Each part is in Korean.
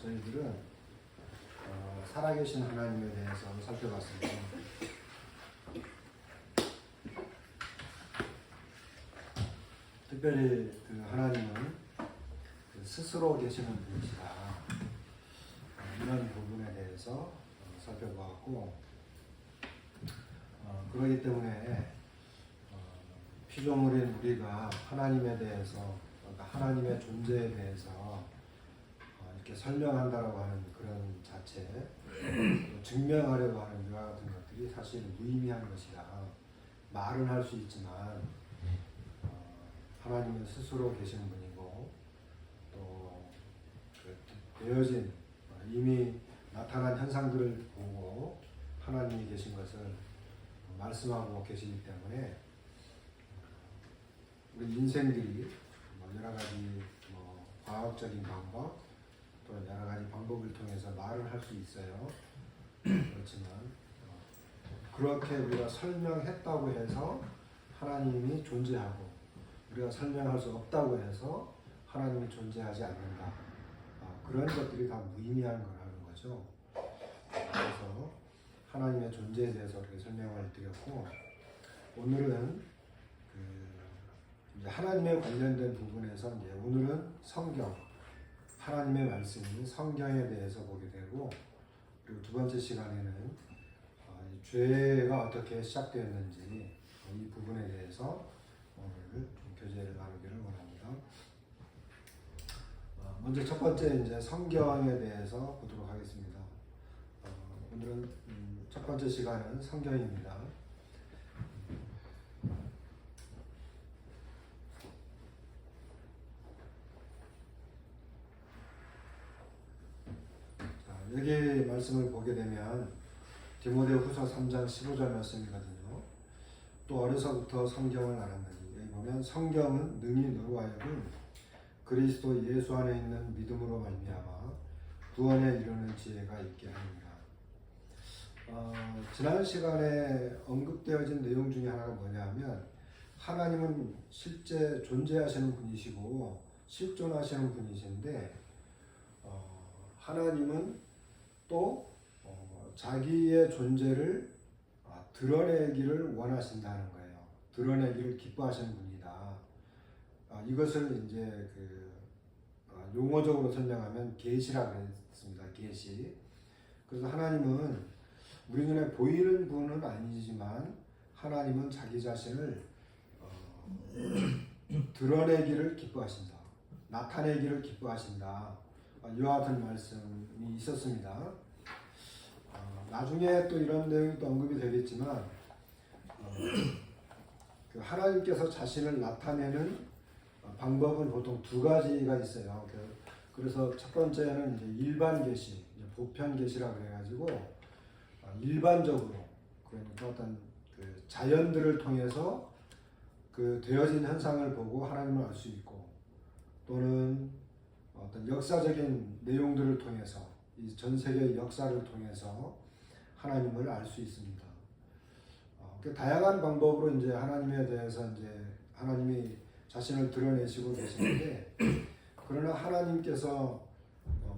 저희들은 살아계신 하나님에 대해서 살펴봤습니다. 특별히 그 하나님은 스스로 계시는 분이시다. 이런 부분에 대해서 살펴보았고, 그렇기 때문에 피조물인 우리가 하나님에 대해서, 그러니까 하나님의 존재에 대해서 이렇게 설명한다라고 하는 그런 자체, 증명하려고 하는 이와 같은 것들이 사실 무의미한 것이다. 말은 할 수 있지만 하나님은 스스로 계시는 분이고, 또 되어진 이미 나타난 현상들을 보고 하나님이 계신 것을 말씀하고 계시기 때문에 우리 인생들이 여러 가지 과학적인 방법, 또 여러 가지 방법을 통해서 말을 할 수 있어요. 그렇지만 그렇게 우리가 설명했다고 해서 하나님이 존재하고, 우리가 설명할 수 없다고 해서 하나님이 존재하지 않는다. 그런 것들이 다 무의미한 거라는 거죠. 그래서 하나님의 존재에 대해서 이렇게 설명을 드렸고, 오늘은 이제 하나님에 관련된 부분에서 이제 오늘은 성경, 하나님의 말씀인 성경에 대해서 보게 되고, 그리고 두 번째 시간에는 죄가 어떻게 시작되었는지 이 부분에 대해서 오늘 교제를 나누기를 원합니다. 먼저 첫 번째 이제 성경에 대해서 보도록 하겠습니다. 오늘은 첫 번째 시간은 성경입니다. 여기 말씀을 보게 되면 디모데후서 3장 15절 말씀이거든요. 또 어려서부터 성경을 알았느니, 여기 보면 성경은 능히 너로 하여금 그리스도 예수 안에 있는 믿음으로 말미암아 구원에 이르는 지혜가 있게 하느니라. 지난 시간에 언급되어진 내용 중에 하나가 뭐냐면, 하나님은 실제 존재하시는 분이시고 실존하시는 분이신데, 하나님은 또 자기의 존재를 드러내기를 원하신다는 거예요. 드러내기를 기뻐하시는 분이다. 이것을 이제 용어적으로 설명하면 계시라고 했습니다. 계시. 그래서 하나님은 우리 눈에 보이는 분은 아니지만 하나님은 자기 자신을 드러내기를 기뻐하신다. 나타내기를 기뻐하신다. 이와 같은 말씀이 있었습니다. 나중에 또 이런 내용이 또 언급이 되겠지만, 하나님께서 자신을 나타내는 방법은 보통 두 가지가 있어요. 그래서 첫 번째는 이제 일반 계시, 보편 계시라고 해가지고 일반적으로, 그러니까 어떤 자연들을 통해서 되어진 현상을 보고 하나님을 알 수 있고, 또는 어떤 역사적인 내용들을 통해서, 이 전 세계의 역사를 통해서 하나님을 알 수 있습니다. 다양한 방법으로 이제 하나님에 대해서 이제 하나님이 자신을 드러내시고 계시는데, 그러나 하나님께서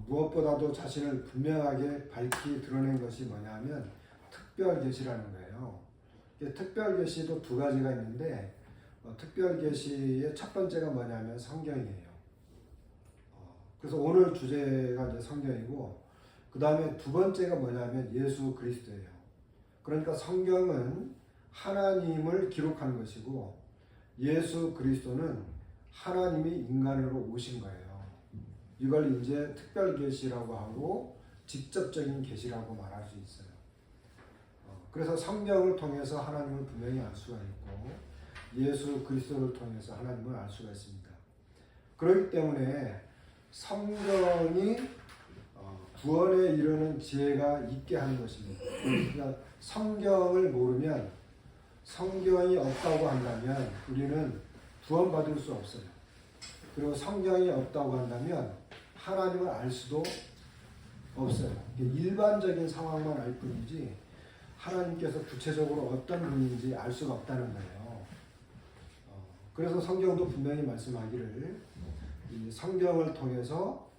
무엇보다도 자신을 분명하게 밝히 드러낸 것이 뭐냐면 특별 계시라는 거예요. 특별 계시도 두 가지가 있는데, 특별 계시의 첫 번째가 뭐냐면 성경이에요. 그래서 오늘 주제가 이제 성경이고, 그 다음에 두 번째가 뭐냐면 예수 그리스도예요. 그러니까 성경은 하나님을 기록한 것이고, 예수 그리스도는 하나님이 인간으로 오신 거예요. 이걸 이제 특별 계시라고 하고 직접적인 계시라고 말할 수 있어요. 그래서 성경을 통해서 하나님을 분명히 알 수가 있고, 예수 그리스도를 통해서 하나님을 알 수가 있습니다. 그렇기 때문에 성경이 구원에 이르는 지혜가 있게 하는 것입니다. 그러니까 성경을 모르면, 성경이 없다고 한다면 우리는 구원받을 수 없어요. 그리고 성경이 없다고 한다면 하나님을 알 수도 없어요. 일반적인 상황만 알 뿐이지 하나님께서 구체적으로 어떤 분인지 알 수가 없다는 거예요. 그래서 성경도 분명히 말씀하기를, 이 성경을 통해서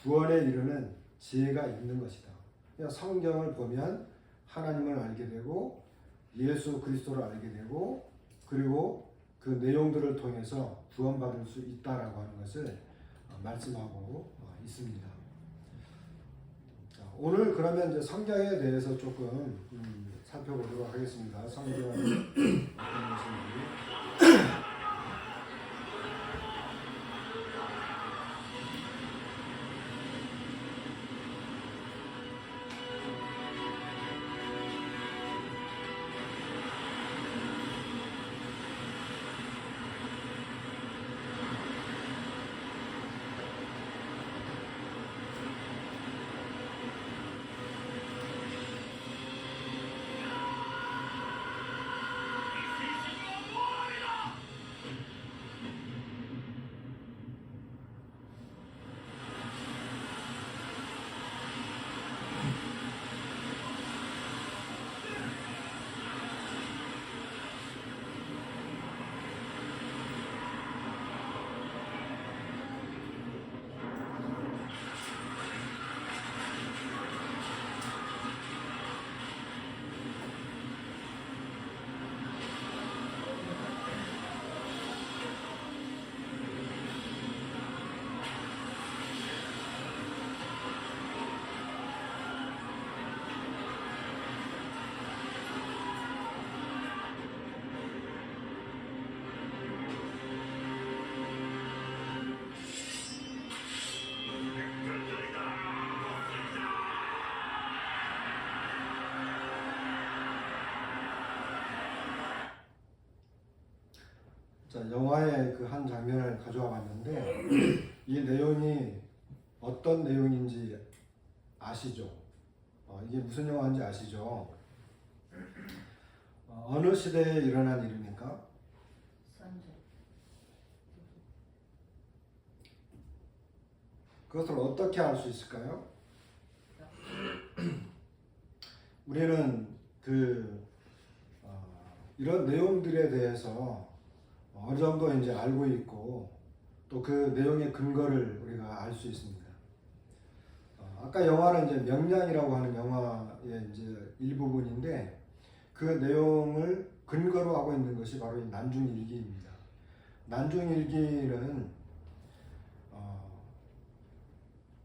구원에 이르는 지혜가 있는 것이다. 그러니까 성경을 보면 하나님을 알게 되고 예수 그리스도를 알게 되고 그리고 그 내용들을 통해서 구원받을 수 있다라고 하는 것을 말씀하고 있습니다. 자, 오늘 그러면 이제 성경에 대해서 조금 살펴보도록 하겠습니다. 성경은 어떤 것인지. 자, 영화의 그 한 장면을 가져와 봤는데 이 내용이 어떤 내용인지 아시죠? 이게 무슨 영화인지 아시죠? 어느 시대에 일어난 일입니까? 그것을 어떻게 알 수 있을까요? 우리는 이런 내용들에 대해서 어느 정도 이제 알고 있고 또 그 내용의 근거를 우리가 알 수 있습니다. 아까 영화는 이제 명량이라고 하는 영화의 이제 일부분인데 그 내용을 근거로 하고 있는 것이 바로 이 난중일기입니다. 난중일기는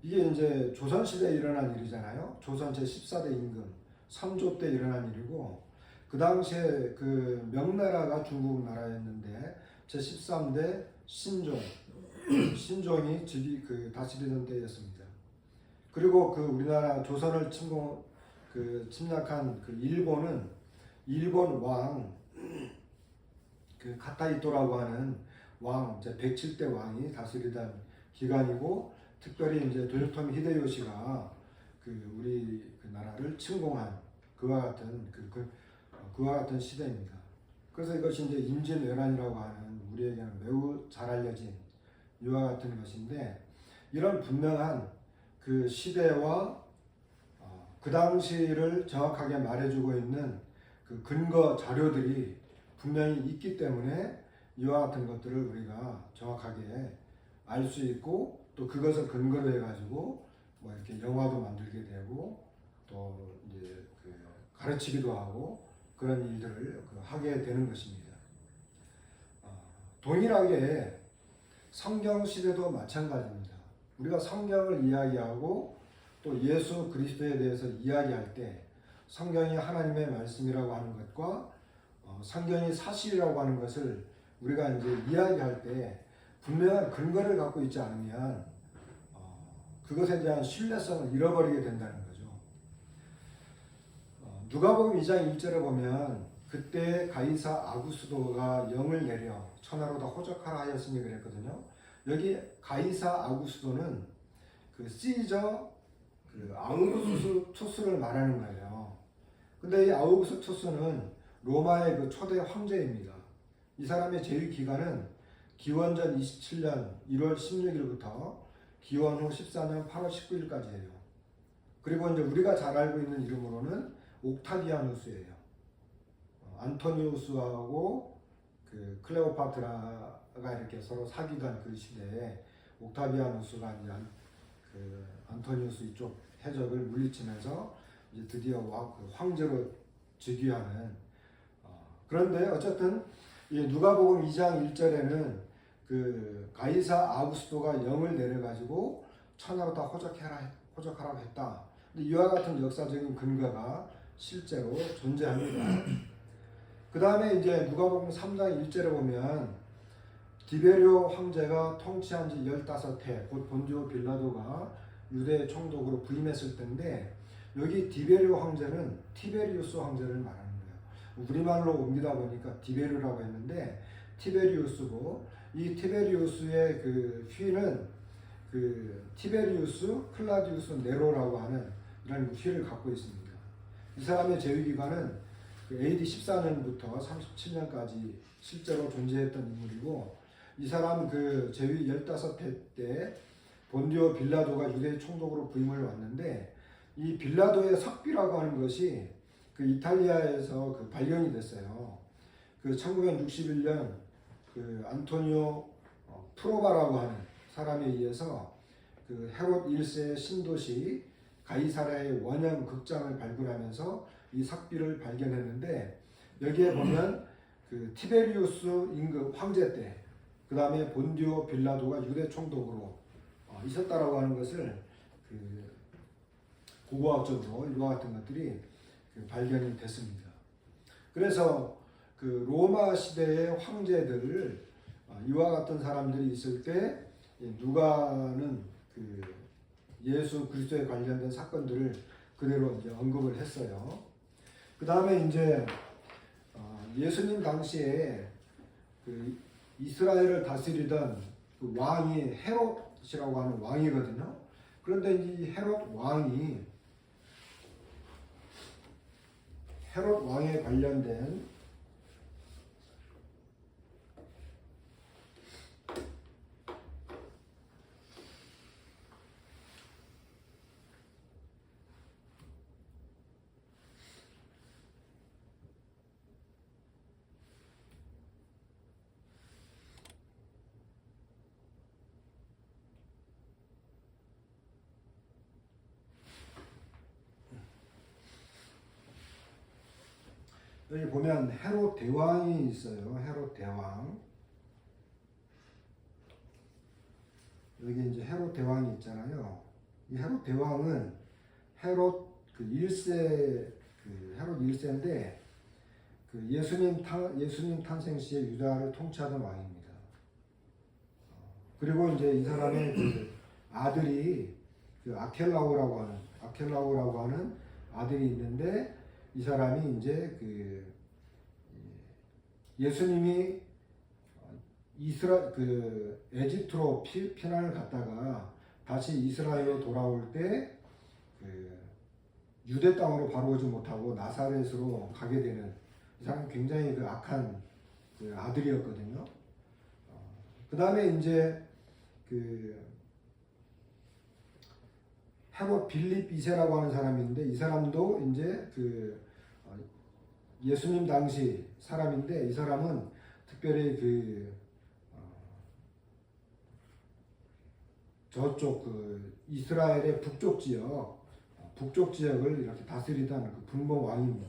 이게 이제 조선시대에 일어난 일이잖아요. 조선 제14대 임금 선조 때 일어난 일이고 그 당시에 그 명나라가 중국 나라였는데 제13대 신종이 다스리던 때였습니다. 그리고 그 우리나라 조선을 침략한 그 일본은 일본 왕 그 가타이토라고 하는 왕 제 107대 왕이 다스리던 기간이고 특별히 이제 도요토미 히데요시가 우리 그 나라를 침공한 그와 같은 시대입니다. 그래서 이것이 이제 임진왜란이라고 하는 우리에게는 매우 잘 알려진 이와 같은 것인데 이런 분명한 그 시대와 그 당시를 정확하게 말해주고 있는 그 근거 자료들이 분명히 있기 때문에 이와 같은 것들을 우리가 정확하게 알 수 있고 또 그것을 근거로 해가지고 뭐 이렇게 영화도 만들게 되고 또 이제 가르치기도 하고 그런 일들을 하게 되는 것입니다. 동일하게 성경 시대도 마찬가지입니다. 우리가 성경을 이야기하고 또 예수 그리스도에 대해서 이야기할 때 성경이 하나님의 말씀이라고 하는 것과 성경이 사실이라고 하는 것을 우리가 이제 이야기할 때 분명한 근거를 갖고 있지 않으면 그것에 대한 신뢰성을 잃어버리게 된다는 거죠. 누가복음 2장 1절에 보면 그때 가이사 아구스도가 영을 내려 천하로 다 호적하라 하였으니 그랬거든요. 여기 가이사 아구스도는 그 시저 아우구스투스를 말하는 거예요. 근데 이 아우구스투스는 로마의 그 초대 황제입니다. 이 사람의 재위 기간은 기원전 27년 1월 16일부터 기원 후 14년 8월 19일까지예요. 그리고 이제 우리가 잘 알고 있는 이름으로는 옥타비아누스예요. 안토니우스하고 그 클레오파트라가 이렇게 서로 사귀던 그 시대에 옥타비아누스가 이제 그 안토니우스 이쪽 해적을 물리치면서 이제 드디어 그 황제로 즉위하는. 그런데 어쨌든 이 누가복음 2장 1절에는 그 가이사 아우구스토가 영을 내려가지고 천하로 다 호적하라고 했다. 근데 이와 같은 역사적인 근거가 실제로 존재합니다. 그 다음에 이제 누가복음 3장 1절에 보면 디베리오 황제가 통치한 지 15해, 곧 본디오 빌라도가 유대 총독으로 부임했을 때인데, 여기 디베리오 황제는 티베리우스 황제를 말하는 거예요. 우리말로 옮기다 보니까 디베리오라고 했는데 티베리우스고, 이 티베리우스의 그 휘는 그 티베리우스 클라디우스 네로라고 하는 이런 휘를 갖고 있습니다. 이 사람의 재위 기간은 그 AD 14년부터 37년까지 실제로 존재했던 인물이고, 이 사람 그 재위 15해 때 본디오 빌라도가 유대 총독으로 부임을 왔는데, 이 빌라도의 석비라고 하는 것이 그 이탈리아에서 그 발견이 됐어요. 그 1961년 그 안토니오 프로바라고 하는 사람에 의해서 그 헤롯 1세의 신도시 가이사라의 원형 극장을 발굴하면서 이 석비를 발견했는데, 여기에 보면 그 티베리우스 임금 황제 때, 그 다음에 본디오 빌라도가 유대 총독으로 있었다라고 하는 것을 그 고고학적으로 이와 같은 것들이 그 발견이 됐습니다. 그래서 그 로마 시대의 황제들을 이와 같은 사람들이 있을 때 누가는 그 예수 그리스도에 관련된 사건들을 그대로 이제 언급을 했어요. 그 다음에 이제 예수님 당시에 그 이스라엘을 다스리던 그 왕이 헤롯이라고 하는 왕이거든요. 그런데 이 헤롯 왕에 관련된 여기 보면 헤롯 대왕이 있어요. 헤롯 대왕. 여기 이제 헤롯 대왕이 있잖아요. 이 헤롯 대왕은 헤롯 그 1세 그 헤롯 1세인데 그 예수님 탄생 시에 유다를 통치하던 왕입니다. 그리고 이제 이 사람의 그 아들이 그 아켈라오라고 하는 아들이 있는데, 이 사람이 이제 그 예수님이 에집트로 피난을 갔다가 다시 이스라엘로 돌아올 때 그 유대 땅으로 바로 오지 못하고 나사렛으로 가게 되는, 이 사람이 굉장히 그 악한 그 아들이었거든요. 그 다음에 이제 그 헤롯 빌립 2세라고 하는 사람이 있는데, 이 사람도 이제 그 예수님 당시 사람인데, 이 사람은 특별히 그 저쪽 그 이스라엘의 북쪽 지역을 이렇게 다스리던 그 분봉 왕입니다.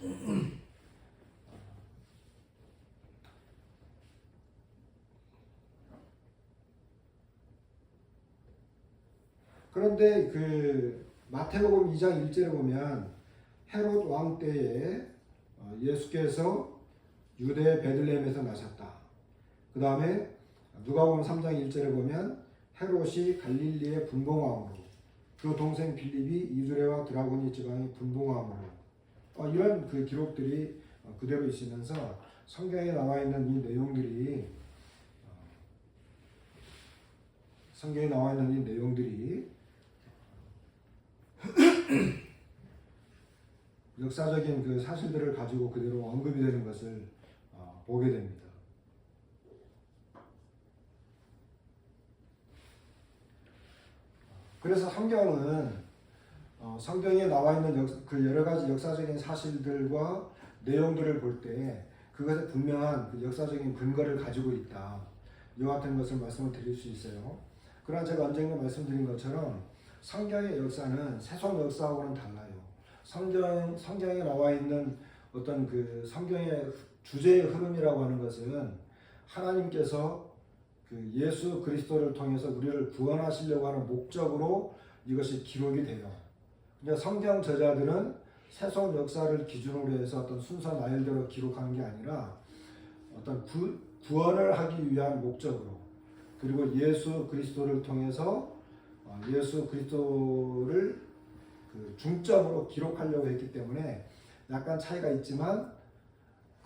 그런데 그 마태복음 2장 1절에 보면 헤롯 왕 때에 예수께서 유대 베들레헴에서 나셨다. 그 다음에 누가복음 3장 1절에 보면 헤롯이 갈릴리의 분봉왕으로, 그 동생 빌립이 이두레와 드라고니 지방의 분봉왕으로, 이런 그 기록들이 그대로 있으면서 성경에 나와 있는 이 내용들이 역사적인 그 사실들을 가지고 그대로 언급이 되는 것을 보게 됩니다. 그래서 성경에 나와 있는 그 여러 가지 역사적인 사실들과 내용들을 볼 때 그것에 분명한 그 역사적인 근거를 가지고 있다. 이와 같은 것을 말씀을 드릴 수 있어요. 그러나 제가 언젠가 말씀드린 것처럼 성경의 역사는 세속 역사하고는 달라요. 성경에 나와 있는 어떤 그 성경의 주제의 흐름이라고 하는 것은 하나님께서 그 예수 그리스도를 통해서 우리를 구원하시려고 하는 목적으로 이것이 기록이 돼요. 그러니까 성경 저자들은 세속 역사를 기준으로 해서 어떤 순서 나열대로 기록하는 게 아니라 어떤 구원을 하기 위한 목적으로, 그리고 예수 그리스도를 통해서 예수 그리스도를 그 중점으로 기록하려고 했기 때문에 약간 차이가 있지만,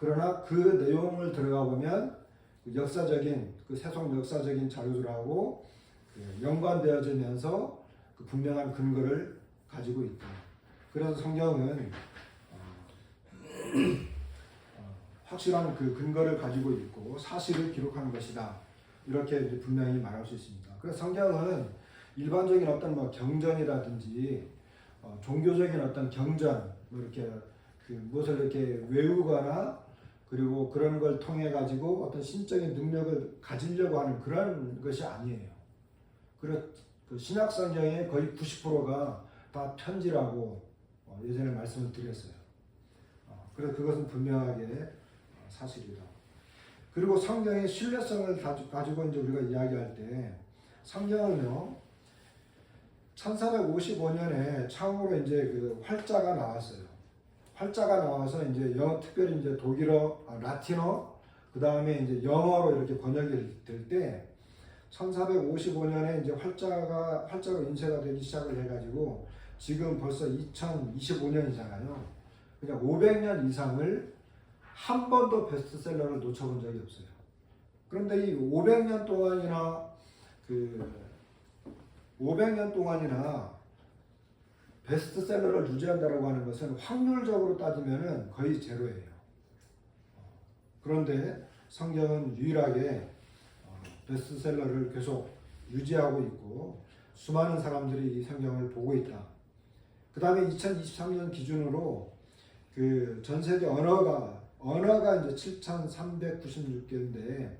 그러나 그 내용을 들어가 보면 그 역사적인, 그 세속 역사적인 자료들하고 그 연관되어지면서 그 분명한 근거를 가지고 있다. 그래서 성경은 확실한 그 근거를 가지고 있고 사실을 기록하는 것이다. 이렇게 분명히 말할 수 있습니다. 그래서 성경은 일반적인 어떤 뭐 경전이라든지 종교적인 어떤 경전, 뭐 이렇게 그 무엇을 이렇게 외우거나 그리고 그런 걸 통해 가지고 어떤 신적인 능력을 가지려고 하는 그런 것이 아니에요. 그 신약 성경의 거의 90%가 다 편지라고 예전에 말씀을 드렸어요. 그래서 그것은 분명하게 사실이다. 그리고 성경의 신뢰성을 가지고 이제 우리가 이야기할 때 성경은요, 1455년에 처음으로 이제 그 활자가 나왔어요. 활자가 나와서 이제 특별히 이제 독일어, 라틴어, 그 다음에 이제 영어로 이렇게 번역이 될 때 1455년에 이제 활자로 인쇄가 되기 시작을 해가지고 지금 벌써 2025년이잖아요. 그러니까 500년 이상을 한 번도 베스트셀러를 놓쳐본 적이 없어요. 그런데 이 500년 동안이나 베스트셀러를 유지한다고 하는 것은 확률적으로 따지면 거의 제로예요. 그런데 성경은 유일하게 베스트셀러를 계속 유지하고 있고 수많은 사람들이 이 성경을 보고 있다. 그 다음에 2023년 기준으로 그 전 세계 언어가 이제 7,396개인데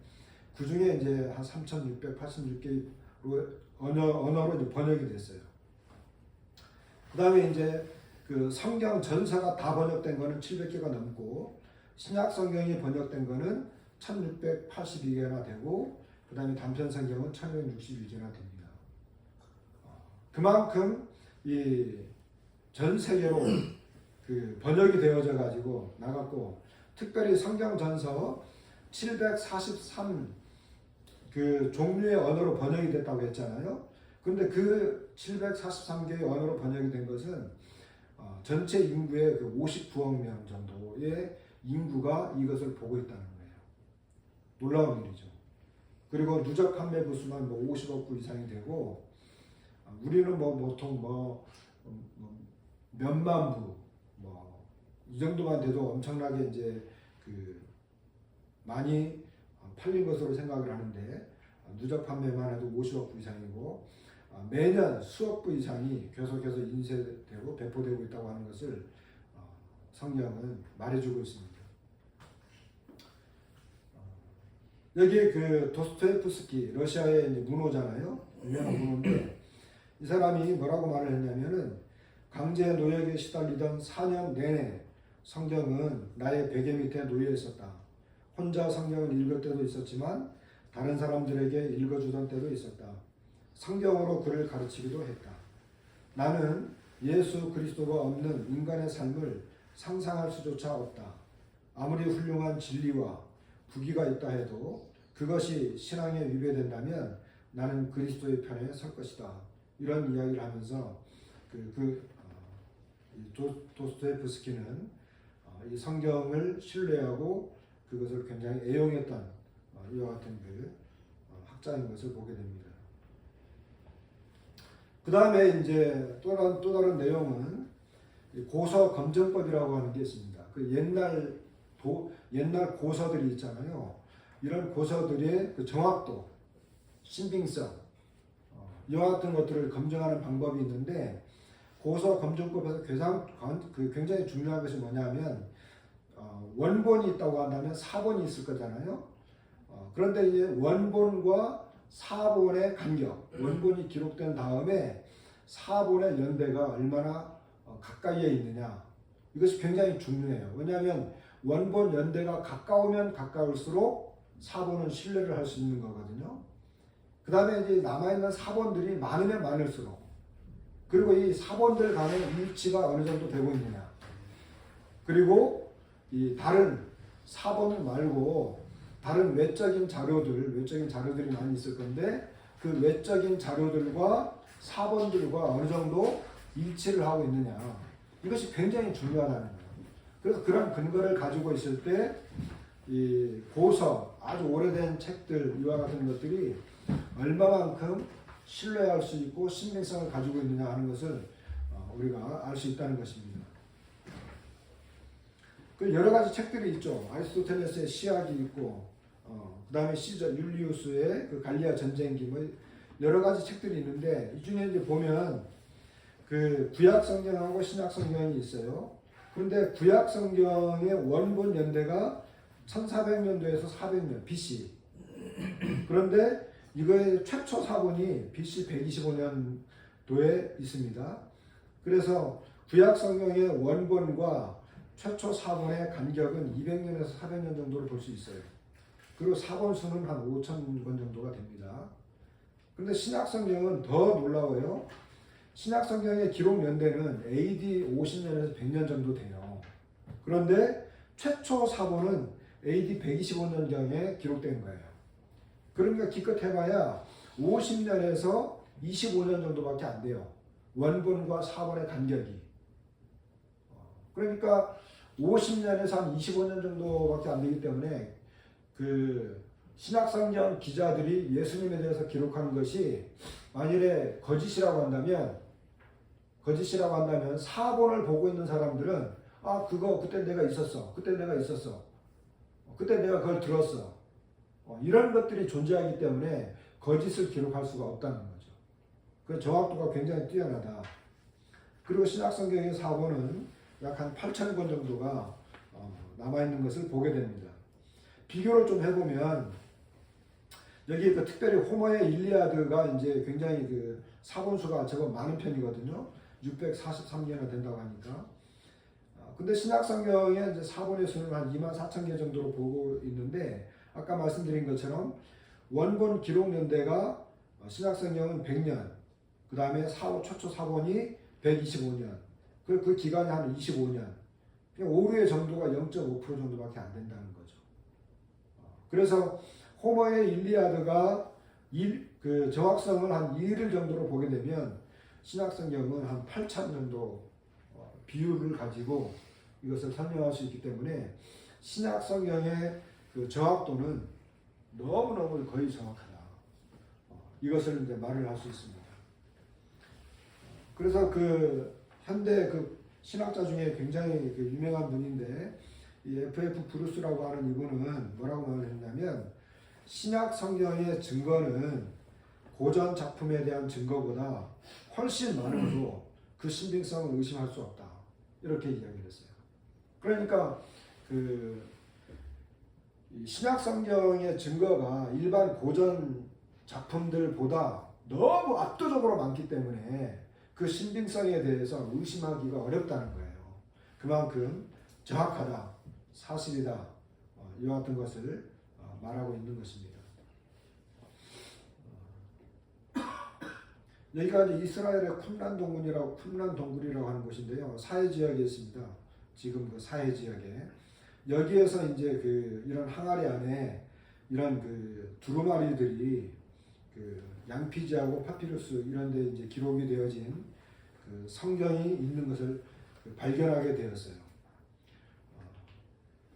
그 중에 이제 한 3,686개로 언어로 이제 번역이 됐어요. 그 다음에 이제 그 성경 전서가 다 번역된 거는 700개가 넘고 신약 성경이 번역된 거는 1,682개나 되고 그 다음에 단편 성경은 1,062개나 됩니다. 그만큼 이 전 세계로 그 번역이 되어져 가지고 나갔고, 특별히 성경 전서 743 그 종류의 언어로 번역이 됐다고 했잖아요. 그런데 그 743개의 언어로 번역이 된 것은 전체 인구의 그 59억 명 정도의 인구가 이것을 보고 있다는 거예요. 놀라운 일이죠. 그리고 누적 판매 부수만 뭐 50억 부 이상이 되고, 우리는 뭐 보통 몇만 부 이 정도만 돼도 엄청나게 이제 그 많이 팔린 것으로 생각을 하는데, 누적 판매만 해도 50억 부 이상이고 매년 수억 부 이상이 계속해서 인쇄되고 배포되고 있다고 하는 것을 성경은 말해주고 있습니다. 여기 그 도스토옙스키, 러시아의 이제 문호잖아요. 유명한 문호인데 이 사람이 뭐라고 말을 했냐면은, 강제 노역에 시달리던 4년 내내 성경은 나의 베개 밑에 놓여 있었다. 혼자 성경을 읽을 때도 있었지만 다른 사람들에게 읽어주던 때도 있었다. 성경으로 그를 가르치기도 했다. 나는 예수 그리스도가 없는 인간의 삶을 상상할 수조차 없다. 아무리 훌륭한 진리와 부귀가 있다 해도 그것이 신앙에 위배된다면 나는 그리스도의 편에 설 것이다. 이런 이야기를 하면서 도스토옙스키는 이 성경을 신뢰하고 그것을 굉장히 애용했던 이와 같은 그 학자인 것을 보게 됩니다. 그 다음에 이제 또 다른 내용은 고서 검증법이라고 하는 게 있습니다. 그 옛날 고서들이 있잖아요. 이런 고서들의 그 정확도, 신빙성, 이와 같은 것들을 검증하는 방법이 있는데, 고서 검증법에서 굉장히 중요한 것이 뭐냐면, 원본이 있다고 한다면 사본이 있을 거잖아요. 그런데 이제 원본과 사본의 간격, 원본이 기록된 다음에 사본의 연대가 얼마나 가까이에 있느냐, 이것이 굉장히 중요해요. 왜냐하면 원본 연대가 가까우면 가까울수록 사본은 신뢰를 할 수 있는 거거든요. 그 다음에 이제 남아있는 사본들이 많으면 많을수록, 그리고 이 사본들 간의 일치가 어느 정도 되고 있느냐, 그리고 이 다른 사본 말고 다른 외적인 자료들이 많이 있을 건데 그 외적인 자료들과 사본들과 어느 정도 일치를 하고 있느냐, 이것이 굉장히 중요하다는 거예요. 그래서 그런 근거를 가지고 있을 때 이 고서, 아주 오래된 책들, 이와 같은 것들이 얼마만큼 신뢰할 수 있고 신빙성을 가지고 있느냐 하는 것을 우리가 알 수 있다는 것입니다. 그 여러 가지 책들이 있죠. 아리스토텔레스의 시학이 있고, 그 다음에 시저 율리우스의 그 갈리아 전쟁기, 뭐 여러 가지 책들이 있는데 이 중에 이제 보면 그 구약 성경하고 신약 성경이 있어요. 그런데 구약 성경의 원본 연대가 1400년도에서 400년 BC. 그런데 이거의 최초 사본이 BC 125년도에 있습니다. 그래서 구약 성경의 원본과 최초 사본의 간격은 200년에서 400년 정도를 볼 수 있어요. 그리고 사본 수는 한 5,000권 정도가 됩니다. 그런데 신약 성경은 더 놀라워요. 신약 성경의 기록 연대는 AD 50년에서 100년 정도 돼요. 그런데 최초 사본은 AD 125년경에 기록된 거예요. 그러니까 기껏 해봐야 50년에서 25년 정도밖에 안 돼요. 원본과 사본의 간격이. 그러니까 50년에서 한 25년 정도밖에 안 되기 때문에 그 신약성경 기자들이 예수님에 대해서 기록한 것이 만일에 거짓이라고 한다면 사본을 보고 있는 사람들은 그거 그때 내가 있었어. 그때 내가 그걸 들었어. 이런 것들이 존재하기 때문에 거짓을 기록할 수가 없다는 거죠. 그 정확도가 굉장히 뛰어나다. 그리고 신약성경의 사본은 약 한 8,000권 정도가 남아있는 것을 보게 됩니다. 비교를 좀 해보면 여기 그 특별히 호머의 일리아드가 이제 굉장히 그 사본수가 제법 많은 편이거든요. 643개나 된다고 하니까. 근데 신약성경의 이제 사본의 수는 한 24,000개 정도로 보고 있는데 아까 말씀드린 것처럼 원본 기록 연대가 신약성경은 100년, 그 다음에 최초 사본이 125년, 그 기간이 한 25년, 오류의 정도가 0.5% 정도밖에 안 된다는 거죠. 그래서 호머의 일리아드가 그 정확성을 한 1일 정도로 보게 되면 신약성경은 한 8,000 정도 비율을 가지고 이것을 설명할 수 있기 때문에 신약성경의 그 정확도는 너무너무 거의 정확하다. 이것을 이제 말을 할 수 있습니다. 그래서 그 현대 그 신학자 중에 굉장히 그 유명한 분인데 이 F.F. 브루스라고 하는 이분은 뭐라고 말을 했냐면 신약 성경의 증거는 고전 작품에 대한 증거보다 훨씬 많아도 그 신빙성을 의심할 수 없다. 이렇게 이야기를 했어요. 그러니까 그 신약 성경의 증거가 일반 고전 작품들보다 너무 압도적으로 많기 때문에 그 신빙성에 대해서 의심하기가 어렵다는 거예요. 그만큼 정확하다, 사실이다, 이와 같은 것을 말하고 있는 것입니다. 여기가 이제 이스라엘의 쿰란 동굴이라고 하는 곳인데요. 사해 지역에 있습니다. 지금 그 사해 지역에 여기에서 이제 그 이런 항아리 안에 이런 그 두루마리들이 그 양피지하고 파피루스 이런 데 이제 기록이 되어진 그 성경이 있는 것을 발견하게 되었어요.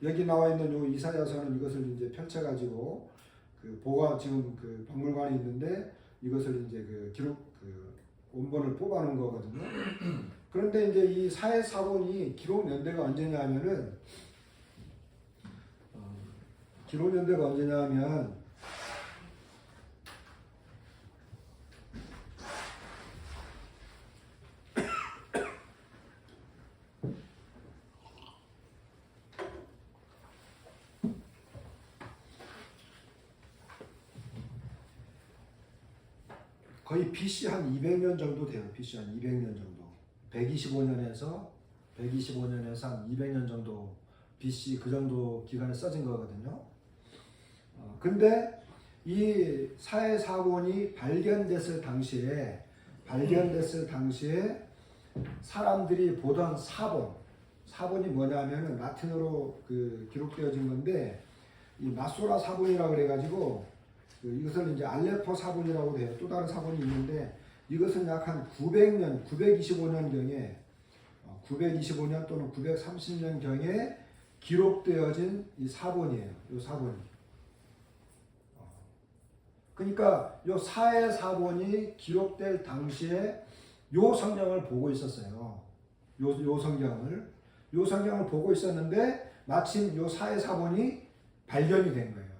여기 나와 있는 요 이사야서는 이것을 이제 펼쳐 가지고 그 보관 지금 그 박물관에 있는데 이것을 이제 그 기록 그 원본을 뽑아 놓은 거거든요. 그런데 이제 이 사해 사본이 기록 연대가 언제냐면은 기록 연대가 언제냐면 거의 BC 한 200년 정도 돼요. BC 한 200년 정도. 125년에서 한 200년 정도 BC 그 정도 기간에 써진 거거든요. 근데 이 사해사본이 발견됐을 당시에 사람들이 보던 사본이 뭐냐면은 라틴어로 그 기록되어진 건데 이 마소라 사본이라고 그래가지고 이것을 이제 알레포 사본이라고 해요. 또 다른 사본이 있는데 이것은 약 한 900년, 925년경에 925년 또는 930년경에 기록되어진 이 사본이에요. 이 사본이. 그러니까 이 사해사본이 기록될 당시에 요 성경을 보고 있었어요. 요 성경을 보고 있었는데 마침 요 사해사본이 발견이 된 거예요.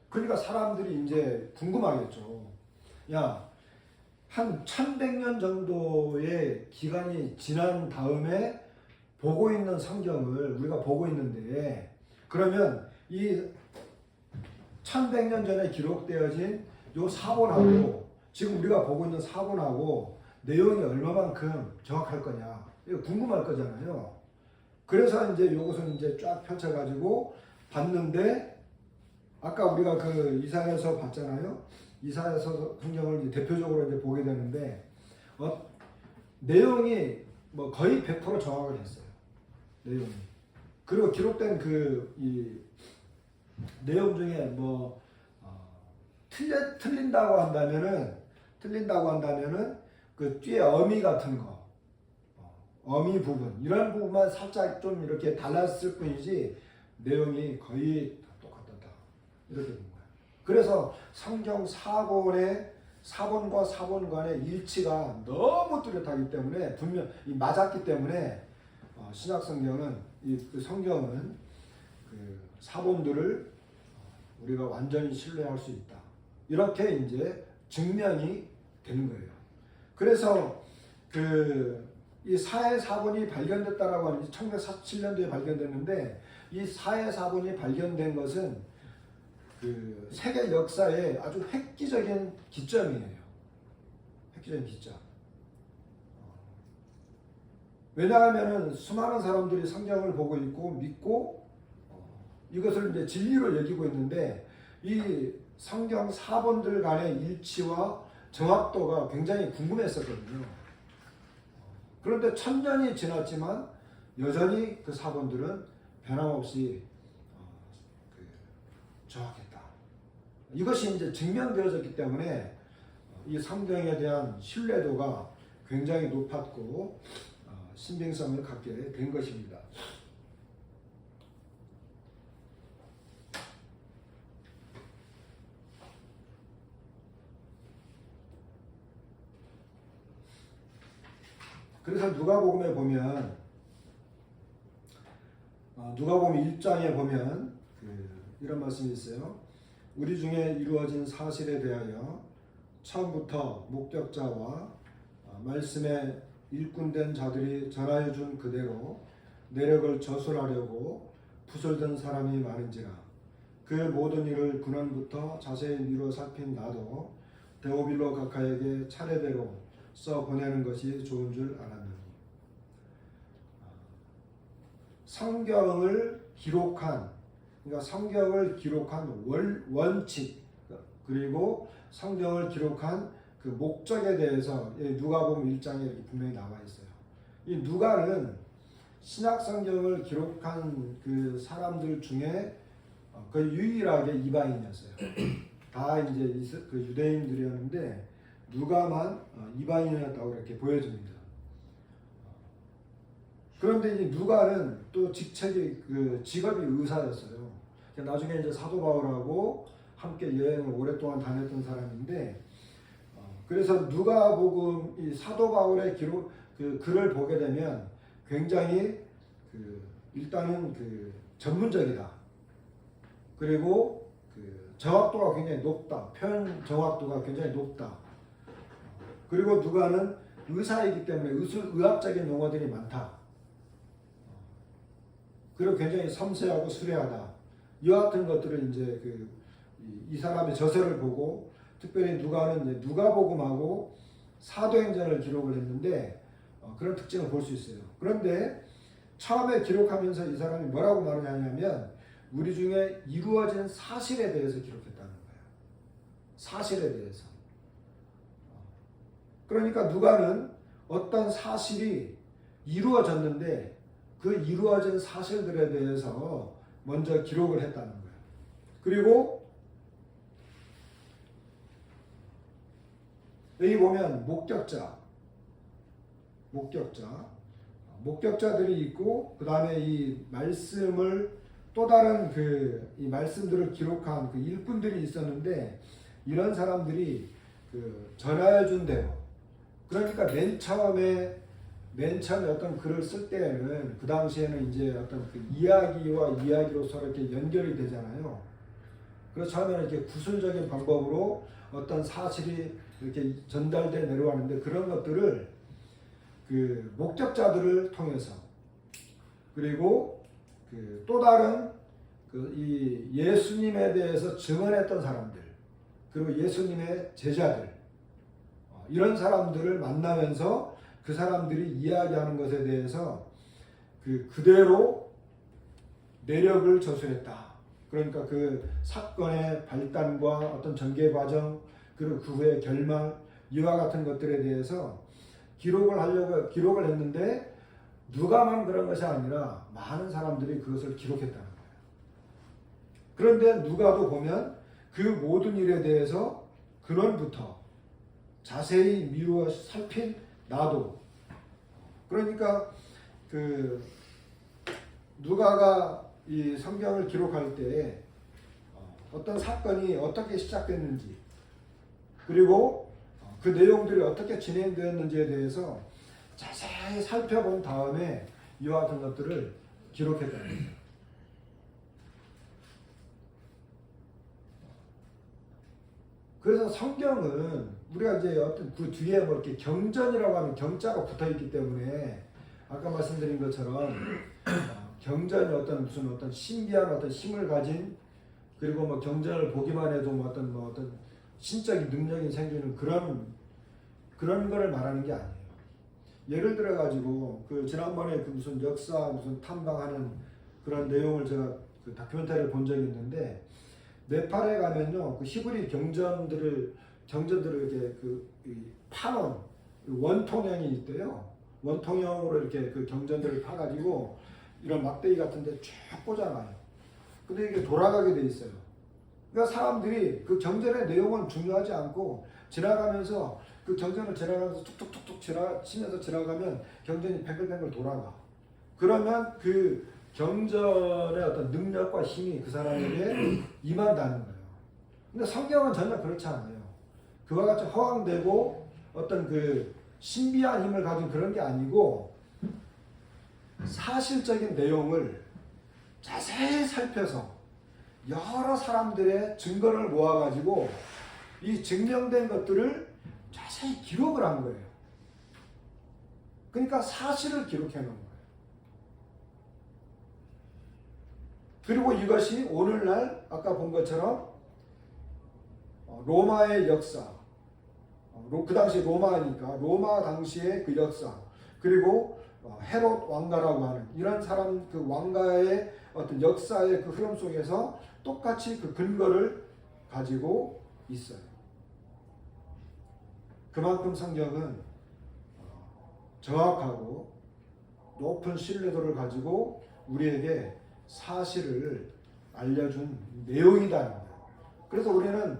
그러니까 사람들이 이제 궁금하겠죠. 야, 한 1100년 정도의 기간이 지난 다음에 보고 있는 성경을 우리가 보고 있는데 그러면 이 1100년 전에 기록되어진 요 사본하고 지금 우리가 보고 있는 사본하고 내용이 얼마만큼 정확할 거냐 이거 궁금할 거잖아요. 그래서 이제 요것을 이제 쫙 펼쳐가지고 봤는데 아까 우리가 그 이사야서 봤잖아요. 이사야서 성경을 이제 대표적으로 이제 보게 되는데 내용이 뭐 거의 100% 정확을 했어요. 내용이. 그리고 기록된 이 내용 중에 뭐 틀린다고 한다면은 그 뒤에 어미 같은 거, 어미 부분 이런 부분만 살짝 좀 이렇게 달랐을 뿐이지 내용이 거의 똑같다 이렇게 된 거예요. 그래서 성경 사본과 사본 간의 일치가 너무 뚜렷하기 때문에 분명 맞았기 때문에 신약 성경은 그 성경은 그 사본들을 우리가 완전히 신뢰할 수 있다. 이렇게 이제 증명이 되는 거예요. 그래서 이 사해사본이 발견됐다라고 하는 1947년도에 발견됐는데 이 사해사본이 발견된 것은 그 세계 역사의 아주 획기적인 기점이에요. 획기적인 기점. 왜냐하면 수많은 사람들이 성경을 보고 있고 믿고 이것을 이제 진리로 여기고 있는데 이 성경 사본들 간의 일치와 정확도가 굉장히 궁금했었거든요. 그런데 1000년이 지났지만 여전히 그 사본들은 변함없이 정확했다. 이것이 이제 증명되어졌기 때문에 이 성경에 대한 신뢰도가 굉장히 높았고 신빙성을 갖게 된 것입니다. 그래서 누가복음에 보면 누가복음 1장에 보면 이런 말씀이 있어요. 우리 중에 이루어진 사실에 대하여 처음부터 목격자와 말씀에 일꾼된 자들이 전하여 준 그대로 내력을 저술하려고 부설된 사람이 많은지라. 그 모든 일을 근원부터 자세히 미루어 살핀 나도 데오빌로 각하에게 차례대로 써 보내는 것이 좋은 줄 알았느니. 성경을 기록한 원칙 그리고 성경을 기록한 그 목적에 대해서 누가복음 1장에 이렇게 분명히 나와 있어요. 이 누가는 신약 성경을 기록한 그 사람들 중에 거의 유일하게 이방인이었어요. 다 이제 그 유대인들이었는데 누가만 이방인이었다고 이렇게 보여집니다. 그런데 이 누가는 또 직책이 직업이 의사였어요. 나중에 이제 사도 바울하고 함께 여행을 오랫동안 다녔던 사람인데, 그래서 누가복음 이 사도 바울의 기록 글을 보게 되면 굉장히 일단은 전문적이다. 그리고 정확도가 굉장히 높다. 표현 정확도가 굉장히 높다. 그리고 누가는 의사이기 때문에 의학적인 용어들이 많다. 그리고 굉장히 섬세하고 수려하다. 이와 같은 것들을 이제 이 사람의 저서를 보고 특별히 누가는 이제 누가복음하고 사도행전을 기록을 했는데 그런 특징을 볼 수 있어요. 그런데 처음에 기록하면서 이 사람이 뭐라고 말을 하냐면 우리 중에 이루어진 사실에 대해서 기록했다는 거예요. 사실에 대해서. 그러니까 누가는 어떤 사실이 이루어졌는데 그 이루어진 사실들에 대해서 먼저 기록을 했다는 거예요. 그리고 여기 보면 목격자들이 있고 그 다음에 이 말씀을 또 다른 이 말씀들을 기록한 그 일꾼들이 있었는데 이런 사람들이 전하여 준 대로 그러니까 맨 처음에 어떤 글을 쓸 때에는 그 당시에는 이제 어떤 그 이야기와 이야기로 서로 이렇게 연결이 되잖아요. 그래서 처음에는 이렇게 구술적인 방법으로 어떤 사실이 이렇게 전달돼 내려왔는데 그런 것들을 그 목격자들을 통해서 그리고 또 다른 이 예수님에 대해서 증언했던 사람들 그리고 예수님의 제자들 이런 사람들을 만나면서 그 사람들이 이야기하는 것에 대해서 그대로 내력을 저술했다. 그러니까 그 사건의 발단과 어떤 전개 과정 그리고 그 후의 결말 이와 같은 것들에 대해서 기록을 했는데 누가만 그런 것이 아니라 많은 사람들이 그것을 기록했다는 거예요. 그런데 누가도 보면 그 모든 일에 대해서 근원부터 자세히 미루어 살핀 나도 그러니까 누가가 이 성경을 기록할 때 어떤 사건이 어떻게 시작됐는지 그리고 그 내용들이 어떻게 진행되었는지에 대해서 자세히 살펴본 다음에 이와 같은 것들을 기록했다는 거예요. 그래서 성경은 우리가 이제 어떤 그 뒤에 뭐 이렇게 경전이라고 하는 경자가 붙어 있기 때문에 아까 말씀드린 것처럼 경전이 어떤 신비한 어떤 힘을 가진 그리고 뭐 경전을 보기만 해도 어떤 신적인 능력이 생기는 그런 거를 말하는 게 아니에요. 예를 들어 가지고 지난번에 무슨 역사 무슨 탐방하는 그런 내용을 제가 다큐멘터리를 본 적이 있는데 네팔에 가면요 히브리 경전들을 이렇게 파놓은 원통형이 있대요. 원통형으로 이렇게 경전들을 파가지고 이런 막대기 같은데 쫙 꽂아놔요. 근데 이게 돌아가게 돼 있어요. 그러니까 사람들이 그 경전의 내용은 중요하지 않고 지나가면서 그 경전을 지나가면서 툭툭툭툭 치면서 지나가면 경전이 뱅글뱅글 돌아가. 그러면 그 경전의 어떤 능력과 힘이 그 사람에게 임한다는 거예요. 근데 성경은 전혀 그렇지 않아요. 그와 같이 허황되고 어떤 신비한 힘을 가진 그런 게 아니고 사실적인 내용을 자세히 살펴서 여러 사람들의 증거를 모아가지고 이 증명된 것들을 자세히 기록을 한 거예요. 그러니까 사실을 기록해 놓은 거예요. 그리고 이것이 오늘날 아까 본 것처럼 로마의 역사, 그 당시 로마니까 로마 당시의 그 역사, 그리고 헤롯 왕가라고 하는 이런 사람 그 왕가의 어떤 역사의 그 흐름 속에서 똑같이 그 근거를 가지고 있어요. 그만큼 성경은 정확하고 높은 신뢰도를 가지고 우리에게 사실을 알려준 내용이다는 거예요. 그래서 우리는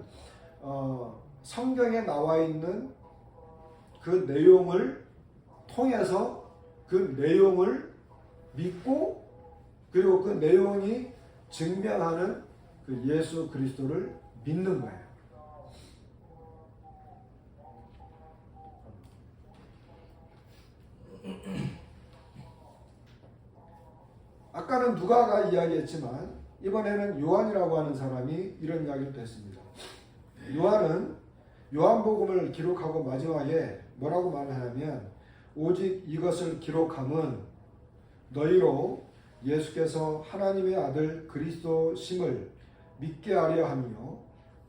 성경에 나와 있는 그 내용을 통해서 그 내용을 믿고 그리고 그 내용이 증명하는 그 예수 그리스도를 믿는 거예요. 아까는 누가가 이야기했지만 이번에는 요한이라고 하는 사람이 이런 이야기를 했습니다. 요한은 요한복음을 기록하고 마지막에 뭐라고 말하냐면 오직 이것을 기록함은 너희로 예수께서 하나님의 아들 그리스도심을 믿게 하려 하며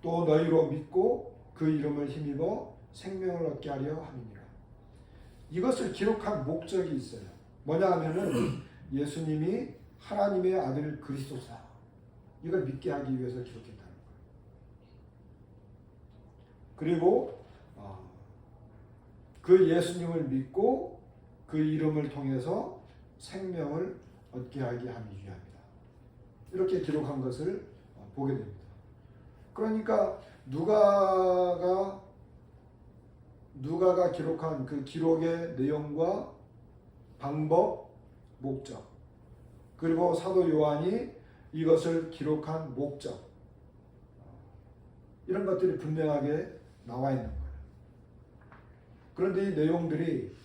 또 너희로 믿고 그 이름을 힘입어 생명을 얻게 하려 함이니라. 이것을 기록한 목적이 있어요. 뭐냐 하면은 예수님이 하나님의 아들 그리스도사, 이걸 믿게 하기 위해서 기록했다는 거예요. 그리고 그 예수님을 믿고 그 이름을 통해서 생명을 얻게 하게 하기 위함이다. 이렇게 기록한 것을 보게 됩니다. 그러니까 누가가 기록한 그 기록의 내용과 방법, 목적, 그리고 사도 요한이 이것을 기록한 목적, 이런 것들이 분명하게 나와 있는 거예요. 그런데 이 내용들이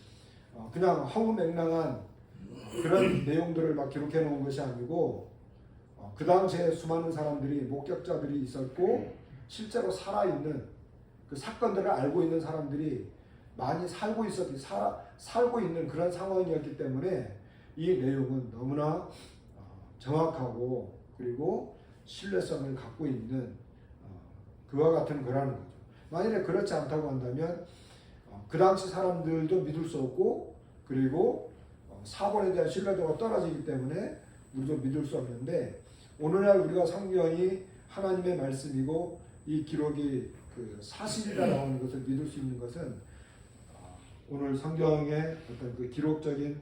그냥 허무맹랑한 그런 내용들을 막 기록해 놓은 것이 아니고 그 당시에 수많은 사람들이, 목격자들이 있었고 실제로 살아있는 그 사건들을 알고 있는 사람들이 많이 살고 있는 그런 상황이었기 때문에 이 내용은 너무나 정확하고 그리고 신뢰성을 갖고 있는 그와 같은 거라는 거죠. 만약에 그렇지 않다고 한다면 그 당시 사람들도 믿을 수 없고, 그리고 사본에 대한 신뢰도가 떨어지기 때문에 우리도 믿을 수 없는데, 오늘날 우리가 성경이 하나님의 말씀이고 이 기록이 그 사실이라고 하는 것을 믿을 수 있는 것은 오늘 성경의 어떤 그 기록적인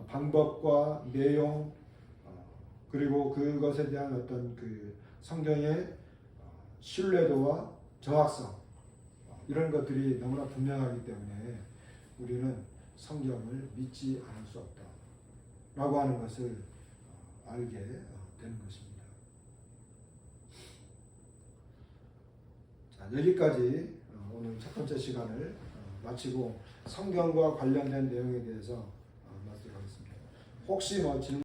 방법과 내용, 그리고 그것에 대한 어떤 그 성경의 신뢰도와 정확성, 이런 것들이 너무나 분명하기 때문에 우리는 성경을 믿지 않을 수 없다라고 하는 것을 알게 되는 것입니다. 자, 여기까지 오늘 첫 번째 시간을 마치고 성경과 관련된 내용에 대해서 말씀하겠습니다. 혹시 질문